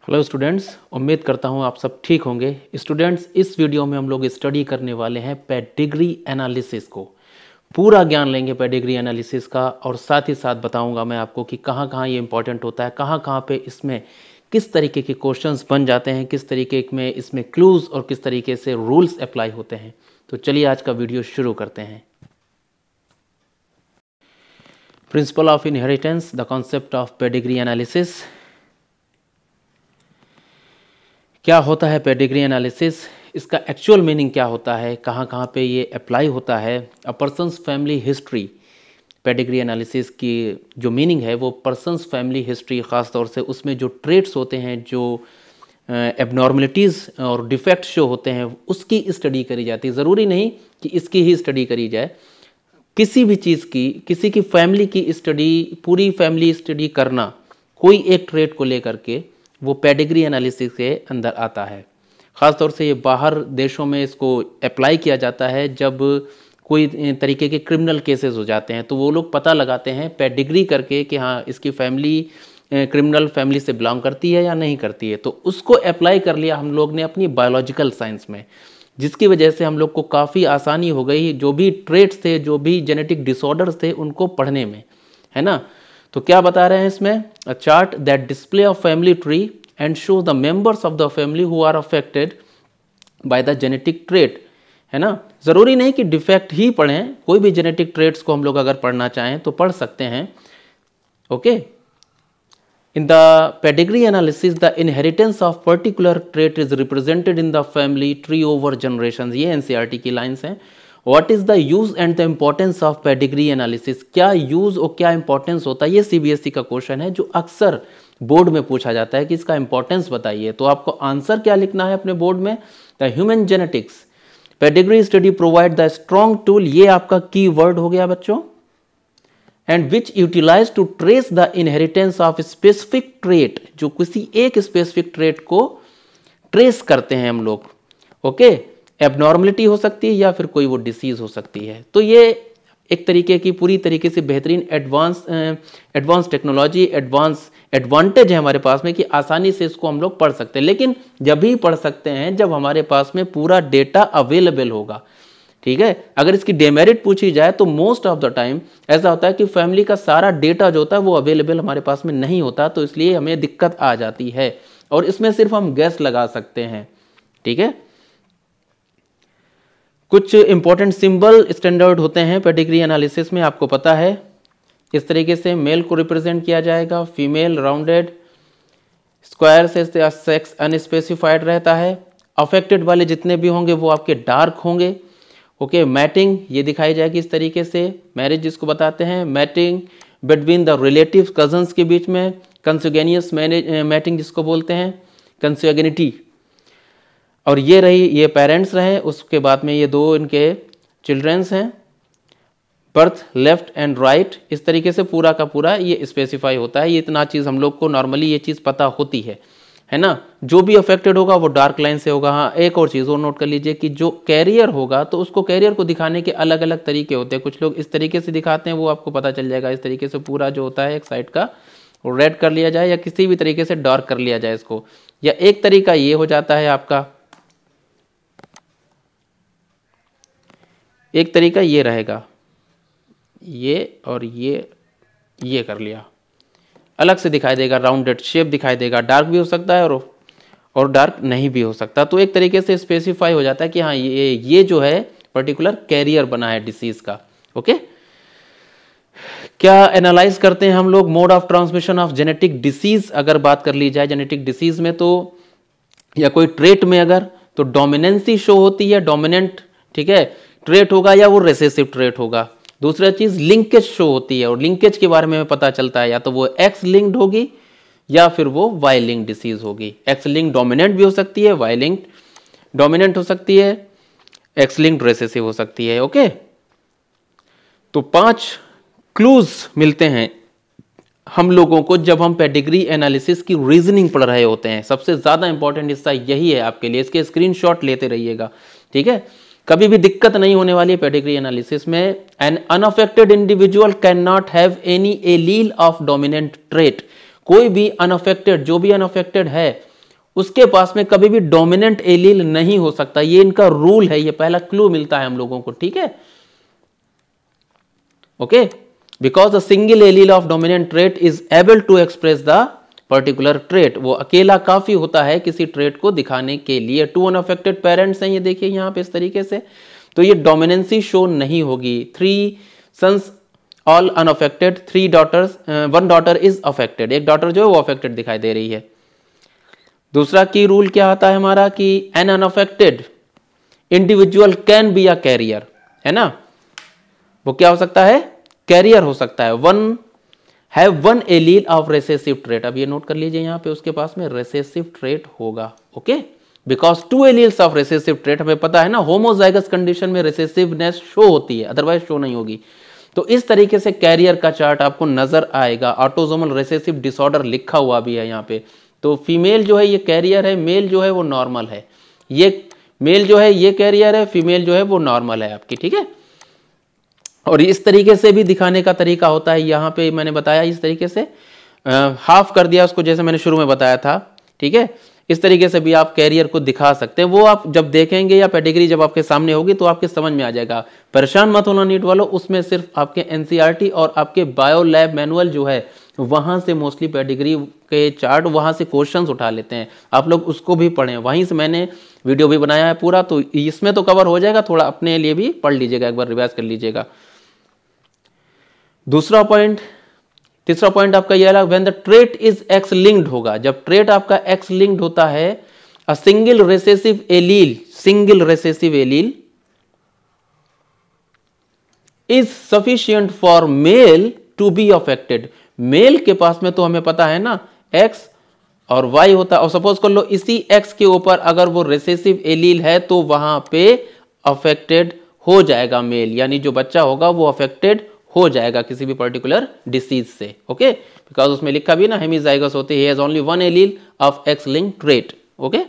Hello students, उम्मीद करता हूँ आप सब ठीक होंगे। स्टूडेंट्स, इस वीडियो में हम लोग स्टडी करने वाले हैं पेडिग्री एनालिसिस को। पूरा ज्ञान लेंगे पेडिग्री एनालिसिस का, और साथ ही साथ बताऊंगा मैं आपको कि कहाँ कहाँ ये इंपॉर्टेंट होता है, कहाँ कहाँ पे इसमें किस तरीके के क्वेश्चंस बन जाते हैं, किस तरीके में इसमें क्लूज और किस तरीके से रूल्स अप्लाई होते हैं। तो चलिए आज का वीडियो शुरू करते हैं। Principle of inheritance, the concept of pedigree analysis. क्या होता है पेडिग्री एनालिसिस, इसका एक्चुअल मीनिंग क्या होता है, कहाँ कहाँ पे ये अप्लाई होता है। A person's family history, pedigree analysis की जो मीनिंग है वो पर्सनस फैमिली हिस्ट्री, ख़ास तौर से उसमें जो ट्रेट्स होते हैं, जो एबनॉर्मलिटीज़ और डिफेक्ट शो होते हैं, उसकी स्टडी करी जाती है। ज़रूरी नहीं कि इसकी ही स्टडी करी जाए, किसी भी चीज़ की, किसी की फैमिली की स्टडी, पूरी फैमिली स्टडी करना कोई एक ट्रेट को लेकर के, वो पेडिग्री एनालिसिस के अंदर आता है। ख़ास तौर से ये बाहर देशों में इसको अप्लाई किया जाता है जब कोई तरीके के क्रिमिनल केसेस हो जाते हैं, तो वो लोग पता लगाते हैं पेडिग्री करके कि हाँ इसकी फैमिली क्रिमिनल फैमिली से बिलोंग करती है या नहीं करती है। तो उसको अप्लाई कर लिया हम लोग ने अपनी बायोलॉजिकल साइंस में, जिसकी वजह से हम लोग को काफ़ी आसानी हो गई जो भी ट्रेट्स थे, जो भी जेनेटिक डिसऑर्डर्स थे, उनको पढ़ने में, है ना। तो क्या बता रहे हैं इसमें, a chart that display of family tree and show the members of the family who are affected by the genetic trait, है ना। ज़रूरी नहीं कि डिफेक्ट ही पढ़ें, कोई भी जेनेटिक ट्रेट्स को हम लोग अगर पढ़ना चाहें तो पढ़ सकते हैं। Okay, in the pedigree analysis the inheritance of particular trait is represented in the family tree over generations। ये NCERT की लाइन्स हैं। What is the use and the importance of pedigree analysis, क्या यूज़ और क्या importance होता है, ये CBSE का क्वेश्चन है जो अक्सर बोर्ड में पूछा जाता है कि इसका इंपॉर्टेंस बताइए। तो आपको आंसर क्या लिखना है अपने बोर्ड में, the human genetics pedigree study provide the strong tool, ये आपका की वर्ड हो गया बच्चों, and which utilize to trace the inheritance of specific trait, जो किसी एक स्पेसिफिक ट्रेट को ट्रेस करते हैं हम लोग। ओके, एबनॉर्मलिटी हो सकती है या फिर कोई वो डिसीज हो सकती है। तो ये एक तरीके की पूरी तरीके से बेहतरीन एडवांस टेक्नोलॉजी, एडवांटेज है हमारे पास में कि आसानी से इसको हम लोग पढ़ सकते हैं। लेकिन जब भी पढ़ सकते हैं जब हमारे पास में पूरा डेटा अवेलेबल होगा, ठीक है। अगर इसकी डेमेरिट पूछी जाए तो मोस्ट ऑफ द टाइम ऐसा होता है कि फैमिली का सारा डेटा जो होता है वो अवेलेबल हमारे पास में नहीं होता, तो इसलिए हमें दिक्कत आ जाती है और इसमें सिर्फ हम गैस लगा सकते हैं, ठीक है। कुछ इंपॉर्टेंट सिंबल स्टैंडर्ड होते हैं पेडिग्री एनालिसिस में, आपको पता है। इस तरीके से मेल को रिप्रेजेंट किया जाएगा, फीमेल राउंडेड, स्क्वायर से सेक्स अनस्पेसिफाइड रहता है, अफेक्टेड वाले जितने भी होंगे वो आपके डार्क होंगे। ओके, मैटिंग ये दिखाई जाएगी इस तरीके से, मैरिज जिसको बताते हैं, mating between the relative cousins के बीच में, कंसुगेनियस मैटिंग जिसको बोलते हैं, कंसुगेनिटी। और ये रही, ये पेरेंट्स रहे, उसके बाद में ये दो इनके चिल्ड्रंस हैं, बर्थ लेफ्ट एंड राइट, इस तरीके से पूरा का पूरा ये स्पेसिफाई होता है। ये इतना चीज़ हम लोग को नॉर्मली ये चीज़ पता होती है ना। जो भी अफेक्टेड होगा वो डार्क लाइन से होगा। हाँ, एक और चीज़ और नोट कर लीजिए कि जो कैरियर होगा तो उसको कैरियर को दिखाने के अलग अलग तरीके होते हैं। कुछ लोग इस तरीके से दिखाते हैं, वो आपको पता चल जाएगा। इस तरीके से पूरा जो होता है एक साइड का वो रेड कर लिया जाए या किसी भी तरीके से डार्क कर लिया जाए इसको, या एक तरीका ये हो जाता है आपका, एक तरीका ये रहेगा, ये और ये कर लिया, अलग से दिखाई देगा, राउंडेड शेप दिखाई देगा, डार्क भी हो सकता है और डार्क नहीं भी हो सकता। तो एक तरीके से स्पेसिफाई हो जाता है कि हाँ ये जो है पर्टिकुलर कैरियर बना है डिसीज का। ओके, क्या एनालाइज करते हैं हम लोग, mode of transmission of genetic disease अगर बात कर ली जाए जेनेटिक डिसीज में, तो या कोई ट्रेट में अगर, तो डोमिनेंसी शो होती है, डोमिनेंट, ठीक है, ट्रेट होगा या वो रिसेसिव ट्रेट होगा। दूसरा चीज लिंकेज शो होती है, और लिंकेज के बारे में पता चलता है, या तो वो एक्स लिंक्ड होगी या फिर वो वाई लिंक्ड डिसीज होगी। एक्स लिंक्ड डोमिनेंट भी हो सकती है, वाई लिंक्ड डोमिनेंट हो सकती है, एक्स लिंक्ड रिसेसिव हो सकती है। ओके, तो 5 क्लूज मिलते हैं हम लोगों को जब हम पेडिग्री एनालिसिस की रीजनिंग पढ़ रहे होते हैं। सबसे ज्यादा इंपॉर्टेंट हिस्सा यही है आपके लिए, इसके स्क्रीनशॉट लेते रहिएगा, ठीक है। कभी भी दिक्कत नहीं होने वाली है पेडिग्री एनालिसिस में। An unaffected individual can not have any allele of dominant trait, कोई भी अनअफेक्टेड, जो भी अनअफेक्टेड है उसके पास में कभी भी डोमिनेंट एलील नहीं हो सकता। ये इनका रूल है, ये पहला क्लू मिलता है हम लोगों को, ठीक है। Okay, because a single allele of dominant trait is able to express the particular trait. वो अकेला काफी होता है किसी ट्रेट को दिखाने के लिए। 2 अनअफेक्टेड पेरेंट्स हैं, ये देखिए यहां पे इस तरीके से, तो ये डोमिनेंसी शो नहीं होगी। 3 sons all unaffected, 3 daughters, 1 daughter is affected, एक डॉटर जो है वो अफेक्टेड दिखाई दे रही है। दूसरा की रूल क्या आता है हमारा कि an unaffected individual can be a carrier, है ना, वो क्या हो सकता है, कैरियर हो सकता है। One allele of recessive trait, अब ये नोट कर लीजिए यहां पे उसके पास में रेसेसिव ट्रेट होगा। Okay, because 2 alleles of recessive trait, हमें पता है ना होमोजाइगस कंडीशन में रेसेसिवनेस शो होती है, अदरवाइज शो नहीं होगी। तो इस तरीके से कैरियर का चार्ट आपको नजर आएगा। ऑटोसोमल रेसेसिव डिसऑर्डर लिखा हुआ भी है यहाँ पे। तो फीमेल जो है ये कैरियर है, मेल जो है वो नॉर्मल है। ये मेल जो है ये कैरियर है, फीमेल जो है वो नॉर्मल है आपकी, ठीक है। और इस तरीके से भी दिखाने का तरीका होता है, यहाँ पे मैंने बताया इस तरीके से हाफ कर दिया उसको, जैसे मैंने शुरू में बताया था, ठीक है। इस तरीके से भी आप कैरियर को दिखा सकते हैं। वो आप जब देखेंगे या पेडिग्री जब आपके सामने होगी तो आपके समझ में आ जाएगा। परेशान मत होना नीट वालों, उसमें सिर्फ आपके एनसीईआरटी और आपके बायो लैब मैनुअल जो है वहां से मोस्टली पेडिग्री के चार्ट, वहां से क्वेश्चंस उठा लेते हैं, आप लोग उसको भी पढ़ें। वहीं से मैंने वीडियो भी बनाया है पूरा, तो इसमें तो कवर हो जाएगा, थोड़ा अपने लिए भी पढ़ लीजिएगा, एक बार रिवाइज कर लीजिएगा। दूसरा पॉइंट, तीसरा पॉइंट आपका यह है when the trait is X linked होगा। जब ट्रेट आपका एक्स लिंक्ड होता है, a single recessive allele is sufficient for male to be affected. Male के पास में तो हमें पता है ना एक्स और वाई होता है, और सपोज कर लो इसी एक्स के ऊपर अगर वो रेसेसिव एलील है तो वहां पे अफेक्टेड हो जाएगा मेल, यानी जो बच्चा होगा वो अफेक्टेड हो जाएगा किसी भी पर्टिकुलर डिसीज से। ओके, बिकॉज उसमें लिखा भी ना हेमीजाइगस होते, he has only 1 allele of X linked trait. Okay,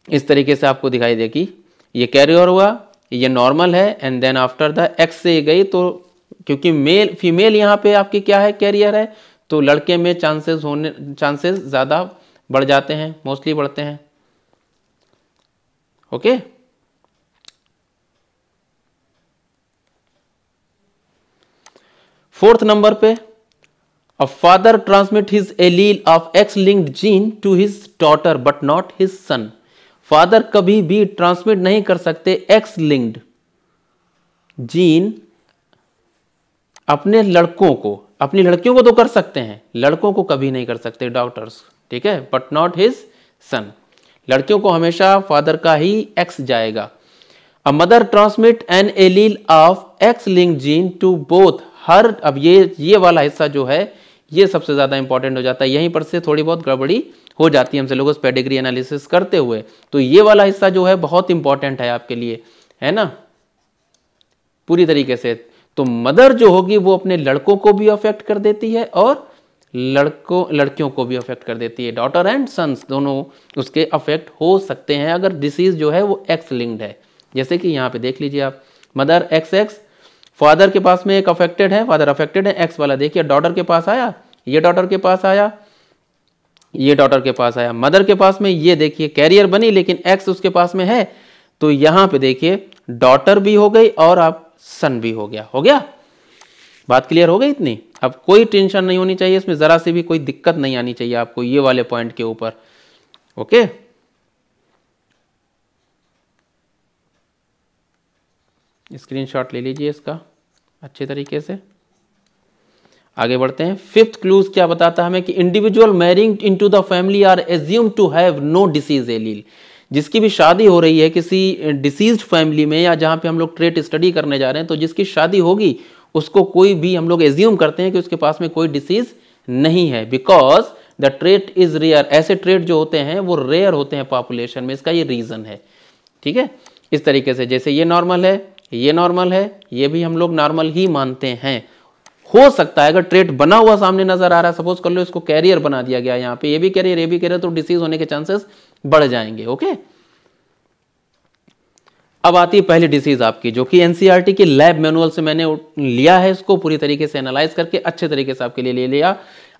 इस तरीके से आपको दिखाई दे कि ये कैरियर हुआ, ये नॉर्मल है, and then after the X से गई, तो क्योंकि मेल फीमेल यहाँ पे आपकी क्या है, कैरियर है, तो लड़के में चांसेस ज्यादा बढ़ जाते हैं, मोस्टली बढ़ते हैं। ओके, फोर्थ नंबर पे, a father transmit his allele of X linked gene to his daughter but not his son. Father कभी भी ट्रांसमिट नहीं कर सकते एक्स लिंक्ड जीन अपने लड़कों को, अपनी लड़कियों को तो कर सकते हैं, लड़कों को कभी नहीं कर सकते डॉक्टर्स, ठीक है, बट नॉट हिज सन। लड़कियों को हमेशा फादर का ही एक्स जाएगा। A mother transmit an allele of X linked gene to both her, अब ये वाला हिस्सा जो है ये सबसे ज्यादा इंपॉर्टेंट हो जाता है, यहीं पर से थोड़ी बहुत गड़बड़ी हो जाती है हमसे लोगों से पेडिग्री एनालिसिस करते हुए। तो ये वाला हिस्सा जो है बहुत इंपॉर्टेंट है आपके लिए, है ना, पूरी तरीके से। तो मदर जो होगी वो अपने लड़कों को भी अफेक्ट कर देती है और लड़कियों को भी अफेक्ट कर देती है। डॉटर एंड सन्स दोनों उसके अफेक्ट हो सकते हैं अगर डिसीज जो है वो एक्स लिंक्ड है। जैसे कि यहाँ पे देख लीजिए आप, मदर एक्स, फादर के पास में एक अफेक्टेड है, फादर अफेक्टेड है, एक्स वाला देखिए डॉटर के पास आया, ये डॉटर के पास आया, ये डॉटर के पास आया, मदर के पास में ये देखिए कैरियर बनी लेकिन एक्स उसके पास में है, तो यहां पे देखिए डॉटर भी हो गई और आप सन भी हो गया। बात क्लियर हो गई इतनी? अब कोई टेंशन नहीं होनी चाहिए इसमें, जरा सी भी कोई दिक्कत नहीं आनी चाहिए आपको ये वाले पॉइंट के ऊपर। ओके, स्क्रीनशॉट ले लीजिए इसका अच्छे तरीके से। आगे बढ़ते हैं। फिफ्थ क्लूज क्या बताता है हमें कि individual marrying into the family are assume to have no disease allele. जिसकी भी शादी हो रही है किसी डिसीज्ड फैमिली में या जहां पे हम लोग ट्रेट स्टडी करने जा रहे हैं, तो जिसकी शादी होगी उसको कोई भी हम लोग एज्यूम करते हैं कि उसके पास में कोई डिसीज नहीं है, because the trait is rare. ऐसे ट्रेट जो होते हैं वो रेयर होते हैं पॉपुलेशन में, इसका ये रीजन है, ठीक है। इस तरीके से जैसे ये नॉर्मल है, ये नॉर्मल है, ये भी हम लोग नॉर्मल ही मानते हैं। हो सकता है अगर ट्रेट बना हुआ सामने नजर आ रहा है, सपोज कर लो इसको कैरियर बना दिया गया यहाँ पे, ये भी कैरियर, ये भी कैरियर, तो डिसीज होने के चांसेस बढ़ जाएंगे। ओके, अब आती है पहली डिसीज आपकी, जो कि एनसीईआरटी के लैब मैनुअल से मैंने लिया है, इसको पूरी तरीके से एनालाइज करके अच्छे तरीके से आपके लिए ले लिया।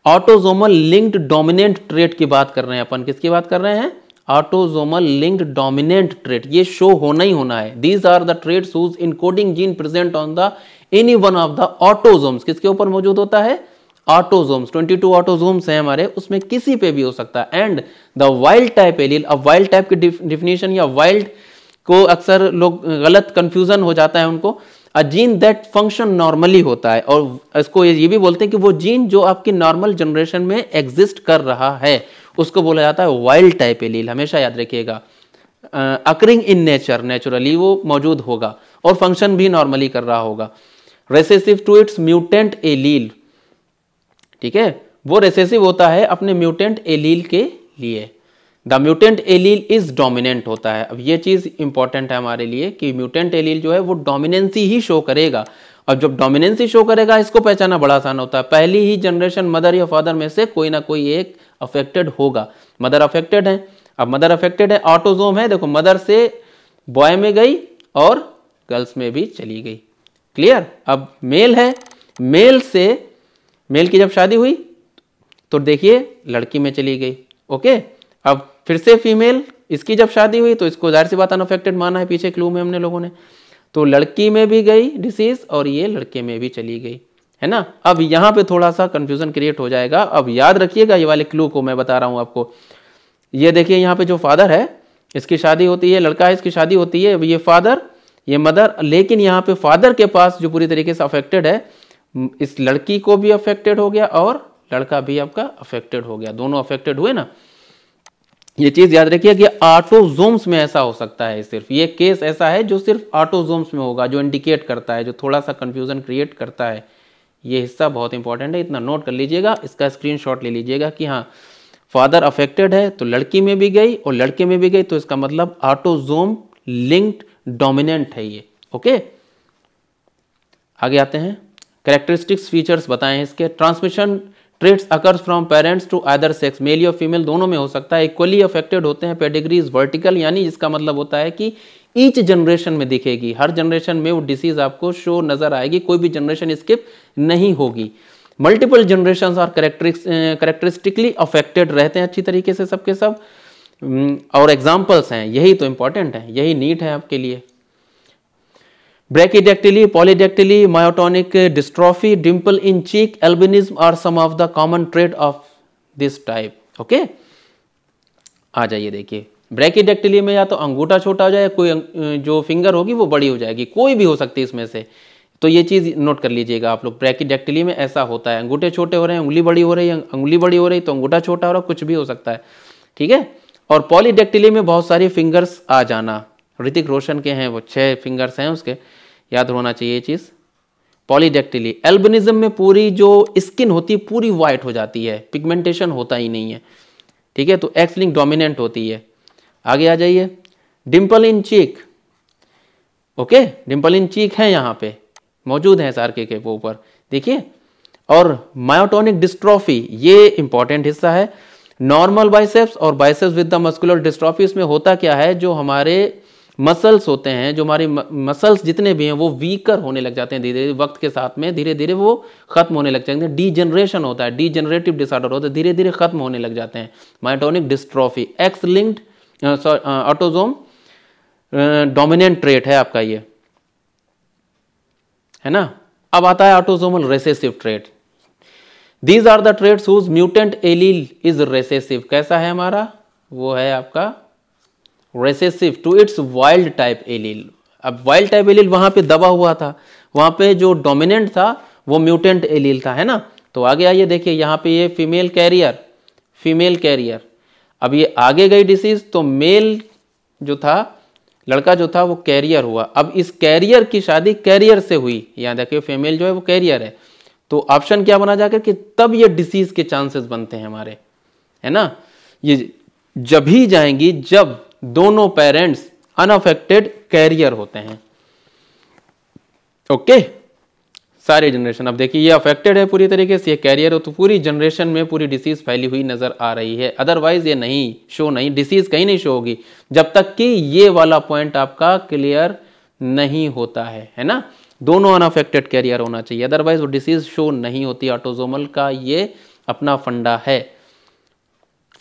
ऑटोजोमल लिंक्ड डोमिनेंट ट्रेट की बात कर रहे हैं अपन। किसकी बात कर रहे हैं? Autosomal linked dominant trait. ये शो होना ही होना है। These are the traits whose encoding gene present on the any one of the autosomes. किसके ऊपर मौजूद होता है? ऑटोजोम्स। 22 ऑटोजोम्स हैं हमारे, उसमें किसी पे भी हो सकता है। And the wild type allele, अब वाइल्ड टाइप की डिफिनेशन या वाइल्ड को अक्सर लोग गलत कंफ्यूजन हो जाता है उनको। A gene that function normally होता है, और इसको ये भी बोलते हैं कि वो जीन जो आपकी नॉर्मल जनरेशन में एग्जिस्ट कर रहा है उसको बोला जाता है वाइल्ड टाइप एलील। हमेशा याद रखिएगा, अकरिंग इन नेचर, नेचुरली वो मौजूद होगा और फंक्शन भी नॉर्मली कर रहा होगा। Recessive to its mutant allele, ठीक है, वो रेसेसिव होता है अपने म्यूटेंट एलील के लिए। The mutant allele is dominant होता है। अब ये चीज इंपॉर्टेंट है हमारे लिए कि म्यूटेंट एलील जो है वो डोमिनेंसी ही शो करेगा, और जब डोमिनेंसी शो करेगा इसको पहचानना बड़ा आसान होता है। पहली ही जनरेशन मदर या फादर में से कोई ना कोई एक अफेक्टेड होगा। मदर अफेक्टेड है, अब मदर अफेक्टेड है, ऑटोजोम है, देखो मदर से बॉय में गई और गर्ल्स में भी चली गई। क्लियर? अब मेल है, मेल से मेल की जब शादी हुई तो देखिए लड़की में चली गई। ओके, अब फिर से फीमेल, इसकी जब शादी हुई तो इसको जाहिर सी बात अनअफेक्टेड माना है पीछे क्लू में हमने लोगों ने, तो लड़की में भी गई डिसीज और ये लड़के में भी चली गई, है ना। अब यहाँ पे थोड़ा सा कंफ्यूजन क्रिएट हो जाएगा। अब याद रखिएगा ये वाले क्लू को मैं बता रहा हूँ आपको। ये देखिए यहाँ पे जो फादर है इसकी शादी होती है, लड़का है इसकी शादी होती है, ये फादर ये मदर, लेकिन यहाँ पे फादर के पास जो पूरी तरीके से अफेक्टेड है, इस लड़की को भी अफेक्टेड हो गया और लड़का भी आपका अफेक्टेड हो गया, दोनों अफेक्टेड हुए ना। ये चीज याद रखिए कि ऑटोजोम्स में ऐसा हो सकता है, सिर्फ ये केस ऐसा है जो सिर्फ ऑटोजोम्स में होगा, जो इंडिकेट करता है, जो थोड़ा सा कंफ्यूजन क्रिएट करता है। ये हिस्सा बहुत इंपॉर्टेंट है, इतना नोट कर लीजिएगा, इसका स्क्रीनशॉट ले लीजिएगा कि हाँ फादर अफेक्टेड है तो लड़की में भी गई और लड़के में भी गई, तो इसका मतलब ऑटोजोम लिंक्ड डोमिनेंट है ये। ओके, आगे आते हैं। कैरेक्टरिस्टिक्स फीचर्स बताएं इसके। Transmission traits occurs from parents to other sex, male या फीमेल दोनों में हो सकता है। इक्वली अफेक्टेड होते हैं। पेडिग्री इज वर्टिकल, यानी इसका मतलब होता है कि ईच जनरेशन में दिखेगी, हर जनरेशन में वो डिसीज आपको शो नजर आएगी, कोई भी जनरेशन स्किप नहीं होगी। Multiple generation are characteristically affected रहते हैं अच्छी तरीके से सबके सब, और एग्जाम्पल्स हैं, यही तो इंपॉर्टेंट है, यही नीट है आपके लिए। Brachydactyly, polydactyly, myotonic dystrophy, dimple in cheek, albinism are some of the common trait of this type. Okay, आ जाइए देखिए। ब्रैकिडेक्टिली में या तो अंगूठा छोटा हो जाए, कोई जो फिंगर होगी वो बड़ी हो जाएगी, कोई भी हो सकती है इसमें से, तो ये चीज नोट कर लीजिएगा आप लोग। ब्रैकिडेक्टिली में ऐसा होता है, अंगूठे छोटे हो रहे हैं, उंगली बड़ी हो रही है, उंगली बड़ी हो रही तो अंगूठा छोटा हो रहा, कुछ भी हो सकता है, ठीक है। और पॉलीडेक्टिली में बहुत सारी फिंगर्स आ जाना, ऋतिक रोशन के हैं वो 6 फिंगर्स हैं उसके, याद होना चाहिए ये चीज। पॉलीडेक्टिली। एल्बिनिज्म में पूरी जो स्किन होती है पूरी वाइट हो जाती है, पिगमेंटेशन होता ही नहीं है, ठीक है, तो एक्स लिंक डोमिनेंट होती है। आगे आ जाइए। Dimple in cheek, okay, Dimple in चीक है यहाँ पे मौजूद है सारके के वो ऊपर, देखिए। और मायोटोनिक डिस्ट्रॉफी, ये इंपॉर्टेंट हिस्सा है। नॉर्मल बाइसेप्स और biceps with the muscular dystrophy, इसमें होता क्या है, जो हमारे मसल्स होते हैं, जो हमारी मसल्स जितने भी हैं वो वीकर होने लग जाते हैं धीरे धीरे, वक्त के साथ में धीरे धीरे वो खत्म होने लग जाते हैं। डीजनरेशन होता है, डीजनरेटिव डिसऑर्डर होता है, धीरे धीरे खत्म होने लग जाते हैं। Myotonic dystrophy X linked autosome dominant trait है आपका ये, है ना। अब आता है autosomal recessive trait. These are the traits whose mutant allele is recessive. कैसा है हमारा, वो है आपका recessive to its wild type allele. अब वाइल्ड टाइप एलील वहां पे दबा हुआ था, वहां पे जो डोमिनेंट था वो म्यूटेंट एलील था, है ना। तो आगे आइए देखिए, यहाँ पे ये फीमेल कैरियर, अब ये आगे गई डिसीज तो मेल जो था, लड़का जो था वो कैरियर हुआ। अब इस कैरियर की शादी कैरियर से हुई, यहाँ देखिए फीमेल जो है वो कैरियर है, तो ऑप्शन क्या बना जाकर कि तब ये डिसीज के चांसेस बनते हैं हमारे, है ना। ये जब ही जाएंगी जब दोनों पेरेंट्स अनअफेक्टेड कैरियर होते हैं। ओके, सारे जनरेशन, अब देखिए ये अफेक्टेड है पूरी तरीके से, ये कैरियर हो, तो पूरी जनरेशन में पूरी डिसीज फैली हुई नजर आ रही है। अदरवाइज ये नहीं शो, नहीं डिसीज कहीं नहीं शो होगी जब तक कि ये वाला पॉइंट आपका क्लियर नहीं होता है ना। दोनों अनअफेक्टेड कैरियर होना चाहिए, अदरवाइज वो डिसीज शो नहीं होती। ऑटोजोमल का ये अपना फंडा है।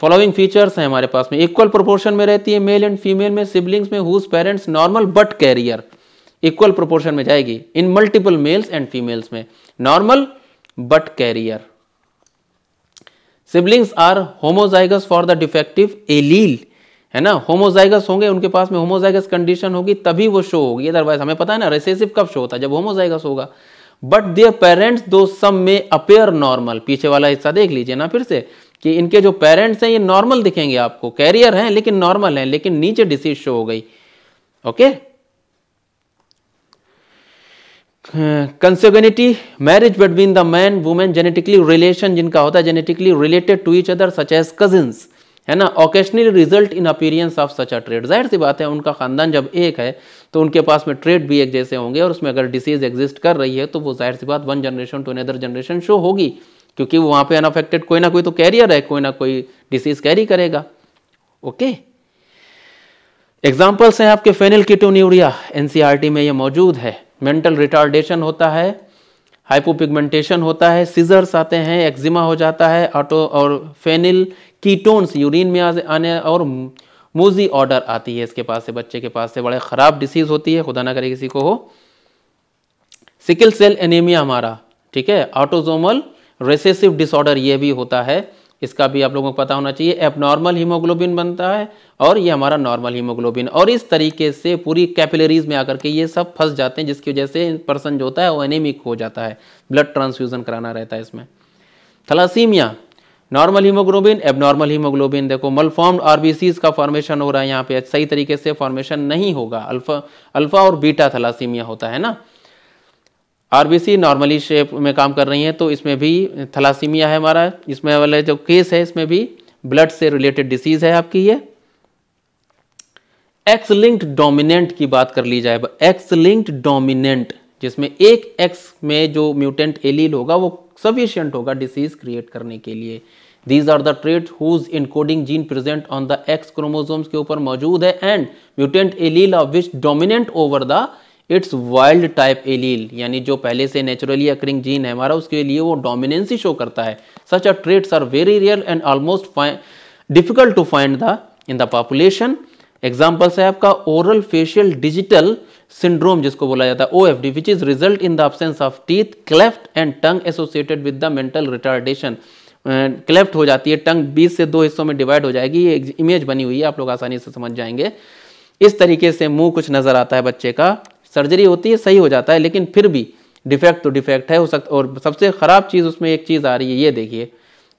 फॉलोइंग फीचर्स हैं हमारे पास में, इक्वल प्रोपोर्शन में रहती है मेल एंड फीमेल में, सिबलिंग्स में whose parents normal but carrier, equal proportion में जाएगी in multiple males and females में, normal but carrier. Siblings are homozygous for the defective allele, है ना, होमोजाइगस होंगे, उनके पास में होमोजाइगस कंडीशन होगी तभी वो शो होगी, अदरवाइज हमें पता है ना रिसेसिव कब शो होता है, जब होमोजाइगस होगा। बट देयर पेरेंट्स दो सम में अपेयर नॉर्मल, पीछे वाला हिस्सा देख लीजिए ना फिर से, कि इनके जो पेरेंट्स हैं ये नॉर्मल दिखेंगे आपको, कैरियर हैं लेकिन नॉर्मल हैं, लेकिन नीचे डिसीज शो हो गई। Okay, consanguinity, marriage between the man women, genetically relation जिनका होता है genetically related to each other such as cousins, है ना, occasionally result in appearance of such a trait. जाहिर सी बात है उनका खानदान जब एक है तो उनके पास में ट्रेड भी एक जैसे होंगे, और उसमें अगर डिसीज एग्जिस्ट कर रही है तो वो जाहिर सी बात one generation to another generation show होगी, क्योंकि वो वहां पे अनअफेक्टेड कोई ना कोई तो कैरियर है, कोई ना कोई डिसीज कैरी करेगा। ओके, एग्जाम्पल्स हैं आपके फेनिलकीटोन्यूरिया, एनसीईआरटी में ये मौजूद है, मेंटल रिटार्डेशन होता है, हाइपोपिगमेंटेशन होता है, सीजर्स आते हैं, एक्जिमा हो जाता है, ऑटो और फेनिल कीटोन्स यूरिन में आने, और मूजी ऑर्डर आती है इसके पास से, बच्चे के पास से, बड़े खराब डिसीज होती है, खुदा ना करे किसी को हो। सिकल सेल एनीमिया हमारा, ठीक है, ऑटोसोमल रिसेसिव डिसऑर्डर ये भी होता है, इसका भी आप लोगों को पता होना चाहिए। एबनॉर्मल हीमोग्लोबिन बनता है और ये हमारा नॉर्मल हीमोग्लोबिन, और इस तरीके से पूरी कैपिलरीज में आकर के ये सब फंस जाते हैं, जिसकी वजह से पर्सन जो होता है वो एनीमिक हो जाता है, ब्लड ट्रांसफ्यूजन कराना रहता है इसमें। Thalassaemia, normal haemoglobin abnormal haemoglobin, देखो मलफॉर्म्ड आरबीसीज का फॉर्मेशन हो रहा है यहाँ पे, सही तरीके से फॉर्मेशन नहीं होगा, अल्फा और बीटा थैलासीमिया होता है ना। आरबीसी नॉर्मली शेप में काम कर रही हैं, तो इसमें भी थैलासीमिया है हमारा, इसमें वाला जो केस है इसमें भी ब्लड से रिलेटेड डिसीज है आपकी ये। एक्स लिंक्ड डोमिनेंट की बात कर ली जाए, एक्स लिंक्ड डोमिनेंट, जिसमें एक एक्स में जो म्यूटेंट एलील होगा वो सफिशिएंट होगा डिसीज क्रिएट करने के लिए। These are the trait whose encoding gene present on the X chromosomes के ऊपर मौजूद है, and mutant allele of which dominant over the its wild type allele, यानी जो पहले से नेचुरली अकरिंग जीन है हमारा उसके लिए वो डोमिनेंसी शो करता है। Such a traits are very rare and almost difficult to find the in the population. Examples है आपका ओरल फेशियल डिजिटल सिंड्रोम जिसको बोला जाता है OFD, which is result in the absence of teeth, cleft and tongue associated with the mental retardation. Cleft हो जाती है टंग, 20 से 2 हिस्सों में डिवाइड हो जाएगी, ये इमेज बनी हुई है, आप लोग आसानी से समझ जाएंगे। इस तरीके से मुंह कुछ नजर आता है बच्चे का, सर्जरी होती है सही हो जाता है, लेकिन फिर भी डिफेक्ट तो डिफेक्ट है हो सकता। और सबसे खराब चीज उसमें एक चीज आ रही है, ये देखिए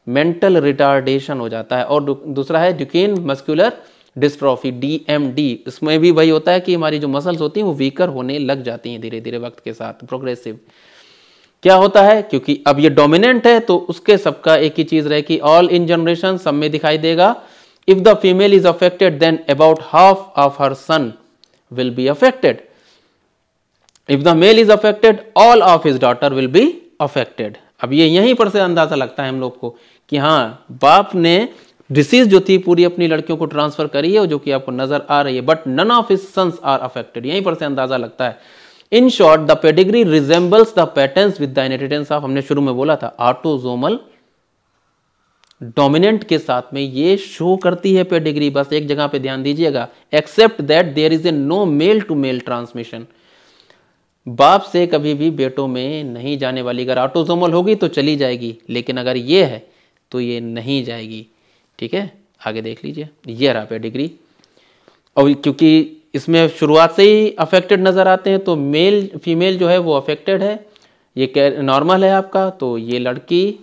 मेंटल रिटार्डेशन हो जाता है। और दूसरा है ड्यूकेन मस्कुलर डिस्ट्रॉफी DMD, इसमें भी वही होता है कि हमारी जो मसल्स होती हैं वो वीकर होने लग जाती हैं धीरे धीरे वक्त के साथ, प्रोग्रेसिव। क्या होता है, क्योंकि अब ये डोमिनेंट है तो उसके सबका एक ही चीज रहे कि ऑल इन जनरेशन सब में दिखाई देगा। If the female is affected then about half of her son will be affected. If the male is affected all of his daughter will be affected. अब ये यहीं पर से अंदाजा लगता है हम लोग को कि हाँ बाप ने डिसीज जो थी पूरी अपनी लड़कियों को ट्रांसफर करी है, जो कि आपको नजर आ रही है, but none of his sons are affected, यहीं पर से अंदाजा लगता है। In short the pedigree resembles the patterns with the inheritance of, हमने शुरू में बोला था ऑटोसोमल डोमिनेंट के साथ में ये शो करती है पेडिग्री, बस एक जगह पे ध्यान दीजिएगा, except that there is a no male to male transmission. बाप से कभी भी बेटों में नहीं जाने वाली, अगर ऑटोसोमल होगी तो चली जाएगी, लेकिन अगर ये है तो ये नहीं जाएगी। ठीक है, आगे देख लीजिए, ये रहा पेडिग्री। और क्योंकि इसमें शुरुआत से ही अफेक्टेड नजर आते हैं तो मेल फीमेल जो है वो अफेक्टेड है, ये नॉर्मल है आपका, तो ये लड़की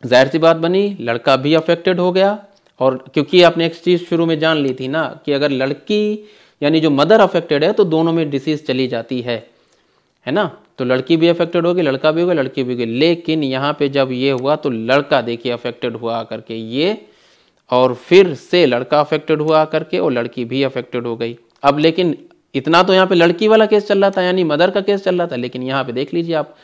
जाहिर सी बात बनी, लड़का भी अफेक्टेड हो गया। और क्योंकि आपने एक चीज शुरू में जान ली थी ना कि अगर लड़की यानी जो मदर अफेक्टेड है तो दोनों में डिसीज चली जाती है ना, तो लड़की भी अफेक्टेड होगी, लड़का भी होगा, लड़की भी होगी। लेकिन यहाँ पे जब ये हुआ तो लड़का देखिए अफेक्टेड हुआ करके ये, और फिर से लड़का अफेक्टेड हुआ करके और लड़की भी अफेक्टेड हो गई। अब लेकिन इतना तो यहाँ पे लड़की वाला केस चल रहा था, यानी मदर का केस चल रहा था, लेकिन यहाँ पे देख लीजिए आप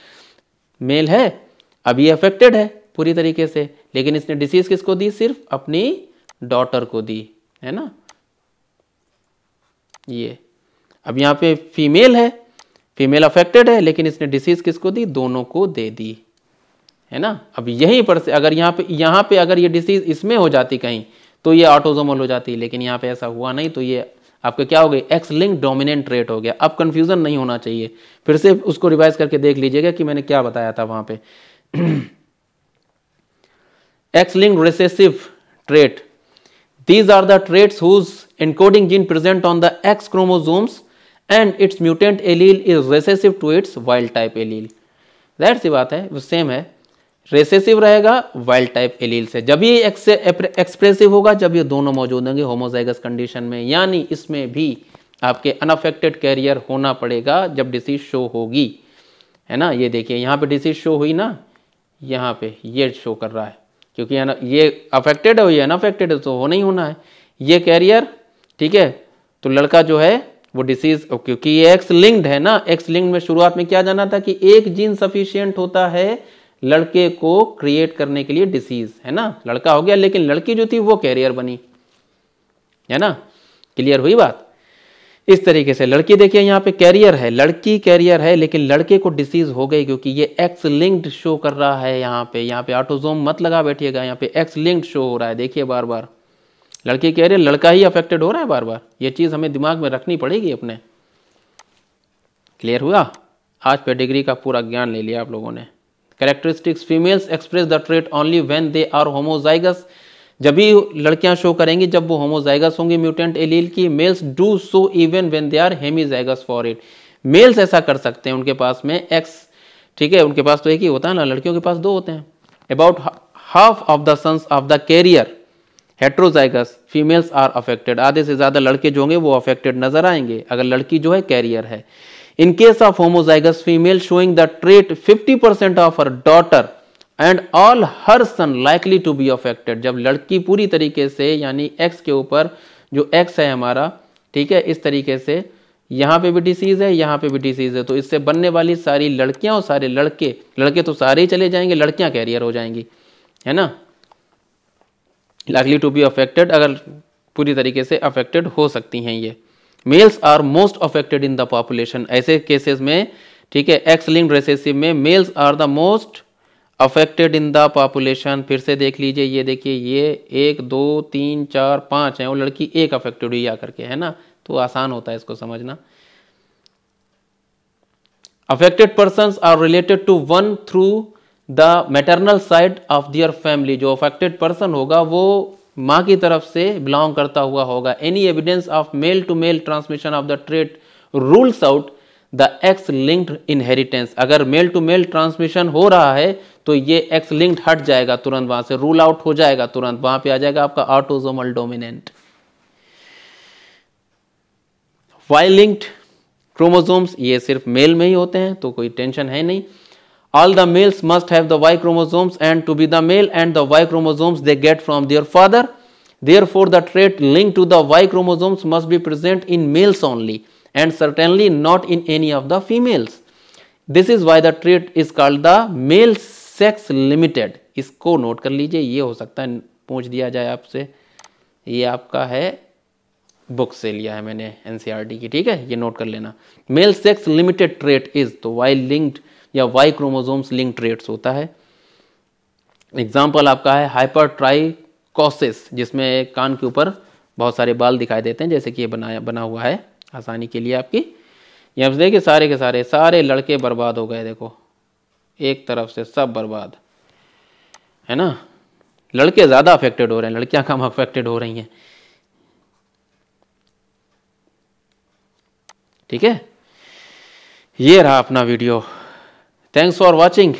मेल है, अब ये अफेक्टेड है पूरी तरीके से, लेकिन इसने डिसीज किसको दी, सिर्फ अपनी डॉटर को दी, है ना। ये अब यहाँ पे फीमेल है, फीमेल अफेक्टेड है, लेकिन इसने डिसीज किसको दी, दोनों को दे दी। है ना। अब यहीं पर से अगर यहाँ पे अगर ये डिसीज इसमें हो जाती कहीं तो ये ऑटोसोमल हो जाती, लेकिन यहाँ पे ऐसा हुआ नहीं, तो ये आपका क्या हो गई, एक्स लिंक्ड डोमिनेंट ट्रेट हो गया। अब कंफ्यूजन नहीं होना चाहिए, फिर से उसको रिवाइज करके देख लीजिएगा कि मैंने क्या बताया था वहां पे। X linked recessive trait. These are the traits whose encoding gene present on the X chromosomes and its mutant allele is recessive to its wild type allele. ज़ाहिर सी बात है, वो सेम है, रेसेसिव रहेगा वाइल्ड टाइप एलील से। जब ये expressive होगा जब ये दोनों मौजूद होंगे होमोजाइगस कंडीशन में, यानी इसमें भी आपके अनअफेक्टेड कैरियर होना पड़ेगा जब डिसीज शो होगी, है ना। ये देखिए यहाँ पे डिसीज शो हुई ना, यहाँ पे ये शो कर रहा है, क्योंकि ये अफेक्टेड है, ये अनअफेक्टेड है, तो होना ही होना है ये कैरियर, ठीक है। तो लड़का जो है वो डिसीज, क्योंकि ये एक्स लिंक्ड है ना, एक्स लिंक्ड में शुरुआत में क्या जाना था कि एक जीन सफिशिएंट होता है लड़के को क्रिएट करने के लिए डिसीज, है ना। लड़का हो गया, लेकिन लड़की जो थी वो कैरियर बनी, है ना। क्लियर हुई बात। इस तरीके से लड़की देखिए यहाँ पे कैरियर है, लड़की कैरियर है, लेकिन लड़के को डिसीज हो गई क्योंकि ये एक्स लिंक्ड शो कर रहा है। यहाँ पे ऑटोसोम मत लगा बैठिएगा, यहाँ पे एक्स लिंक्ड शो हो रहा है। देखिए बार बार लड़की कैरियर, लड़का ही अफेक्टेड हो रहा है बार बार। ये चीज हमें दिमाग में रखनी पड़ेगी अपने। क्लियर हुआ। आज पेडिग्री का पूरा ज्ञान ले लिया आप लोगों ने। Characteristics, females express the trait only when they are homozygous. जब भी लड़कियां शो करेंगी जब वो होमोजाइगस होंगी म्यूटेंट एलील की। Males do so even when they are hemizygous for it. Males ऐसा कर सकते हैं, उनके पास में एक्स, ठीक है, उनके पास तो एक ही होता है ना, लड़कियों के पास दो होते हैं। About half of the sons of the carrier heterozygous, females are affected. आधे से ज्यादा लड़के जो होंगे वो अफेक्टेड नजर आएंगे अगर लड़की जो है कैरियर है। In case of homozygous female showing the trait 50% of her daughter and all her son likely to be affected. जब लड़की पूरी तरीके से, यानी एक्स के ऊपर जो एक्स है हमारा, ठीक है, इस तरीके से यहाँ पे भी डिसीज है, यहाँ पे भी डिसीज है, तो इससे बनने वाली सारी लड़कियां और सारे लड़के, लड़के तो सारे ही चले जाएंगे, लड़कियां कैरियर हो जाएंगी, है ना। लाइकली टू बी अफेक्टेड, अगर पूरी तरीके से अफेक्टेड हो सकती हैं ये। Males are most affected in the population. ऐसे केसेस में, ठीक है, एक्स लिंक्ड रिसेसिव में males are the most affected in the population. फिर से देख लीजिए, ये देखिए, ये 1 2 3 4 5 है और लड़की एक अफेक्टेड हुई आकर के, है ना, तो आसान होता है इसको समझना। Affected persons are related to one through the maternal side of their family. जो अफेक्टेड पर्सन होगा वो माँ की तरफ से बिलोंग करता हुआ होगा। Any evidence of male to male transmission of the trait rules out the X linked inheritance. अगर मेल टू मेल ट्रांसमिशन हो रहा है तो ये एक्स लिंक्ड हट जाएगा तुरंत, वहां से रूल आउट हो जाएगा तुरंत, वहां पे आ जाएगा आपका autosomal dominant. Y linked chromosomes ये सिर्फ मेल में ही होते हैं, तो कोई टेंशन है नहीं। All the males must have the Y chromosomes, and to be the male and the Y chromosomes they get from their father. Therefore, the trait linked to the Y chromosomes must be present in males only, and certainly not in any of the females. This is why the trait is called the male sex limited. इसको note कर लीजिए, ये हो सकता है पूछ दिया जाए आपसे। ये आपका है, बुक से लिया है मैंने NCERT की, ठीक है, ये नोट कर लेना। Male sex limited trait is, तो वाई लिंक्ड या वाई क्रोमोसोम्स लिंक ट्रेट्स होता है। एग्जाम्पल आपका है हाइपरट्राइकोसिस, जिसमें कान के ऊपर बहुत सारे बाल दिखाई देते हैं, जैसे कि ये बना हुआ है आसानी के लिए आपकी। यहाँ पे देखिए सारे के सारे लड़के बर्बाद हो गए, देखो एक तरफ से सब बर्बाद, है ना। लड़के ज्यादा अफेक्टेड हो रहे हैं, लड़कियां कम अफेक्टेड हो रही हैं, ठीक है। ये रहा अपना वीडियो। Thanks for watching.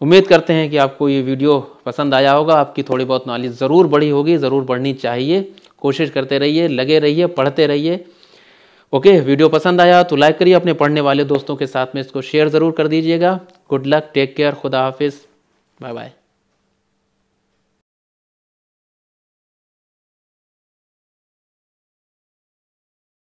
उम्मीद करते हैं कि आपको ये वीडियो पसंद आया होगा, आपकी थोड़ी बहुत नॉलेज ज़रूर बढ़ी होगी, ज़रूर बढ़नी चाहिए। कोशिश करते रहिए, लगे रहिए, पढ़ते रहिए। ओके, वीडियो पसंद आया तो लाइक करिए, अपने पढ़ने वाले दोस्तों के साथ में इसको शेयर ज़रूर कर दीजिएगा। गुड लक, टेक केयर, खुदा हाफिज़, बाय बाय।